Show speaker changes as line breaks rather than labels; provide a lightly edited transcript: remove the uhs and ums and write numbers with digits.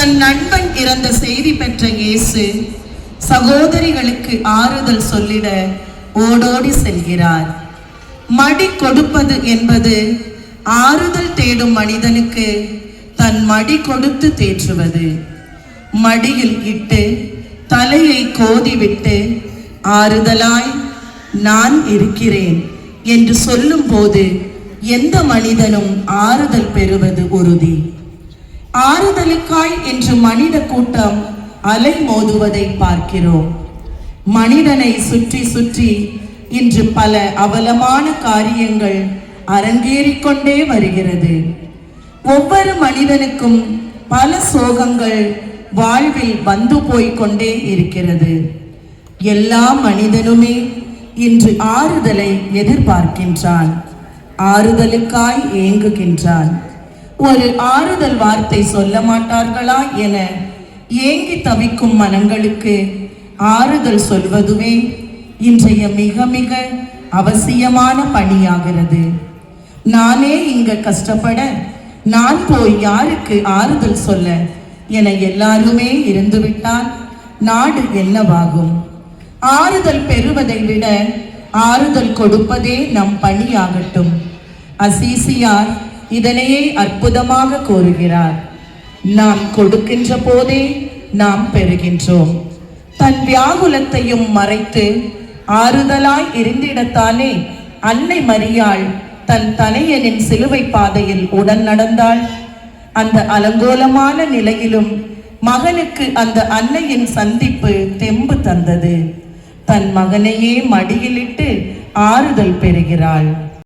தன் நண்பன் இறந்த செய்தி பெற்ற இயேசு சகோதரிகளுக்கு ஆறுதல் சொல்லிட ஓடோடி செல்கிறார். மடி கொடுப்பது என்பது ஆறுதல் தேடும் மனிதனுக்கு தன் மடி கொடுத்து தேற்றுவது. மடியில் இட்டு தலையை கோதிவிட்டு ஆறுதலாய் நான் இருக்கிறேன் என்று சொல்லும் போது எந்த மனிதனும் ஆறுதல் பெறுவது உறுதி. ஆறுதலுக்காய் என்று மனித கூட்டம் அலை மோதுவதை பார்க்கிறோம். மனிதனை சுற்றி சுற்றி இன்று பல அவலமான காரியங்கள் அரங்கேறிக்கொண்டே வருகிறது. ஒவ்வொரு மனிதனுக்கும் பல சோகங்கள் வாழ்வில் வந்து போய்கொண்டே இருக்கிறது. எல்லா மனிதனுமே இன்று ஆறுதலை எதிர்பார்க்கின்றான், ஆறுதலுக்காய் ஏங்குகின்றான். ஒரு ஆறுதல் வார்த்தை சொல்ல மாட்டார்களா என ஏங்கி தவிக்கும் மனங்களுக்கு ஆறுதல் சொல்வதுவே இன்றைய மிக மிக அவசியமான பணியாகிறது. நானே இங்க கஷ்டப்பட நான் போய் யாருக்கு ஆறுதல் சொல்ல என எல்லாருமே இருந்துவிட்டால் நாடு என்னவாகும்? ஆறுதல் பெறுவதை விட ஆறுதல் கொடுப்பதே நம் பணியாகட்டும். அசீசியார் இதனையே அற்புதமாக கூறுகிறார். நாம் கொடுக்கின்ற போதே நாம் பெறுகின்றோம். தன் வியாகுலத்தையும் மறைத்து ஆறுதலாய் இருந்திடத்தானே அன்னை மரியாள் தன் தனையனின் சிலுவை பாதையில் உடன் நடந்தாள். அந்த அலங்கோலமான நிலையிலும் மகனுக்கு அந்த அன்னையின் சந்திப்பு தெம்பு தந்தது. தன் மகனையே மடியிலிட்டு ஆறுதல் பெறுகிறாள்.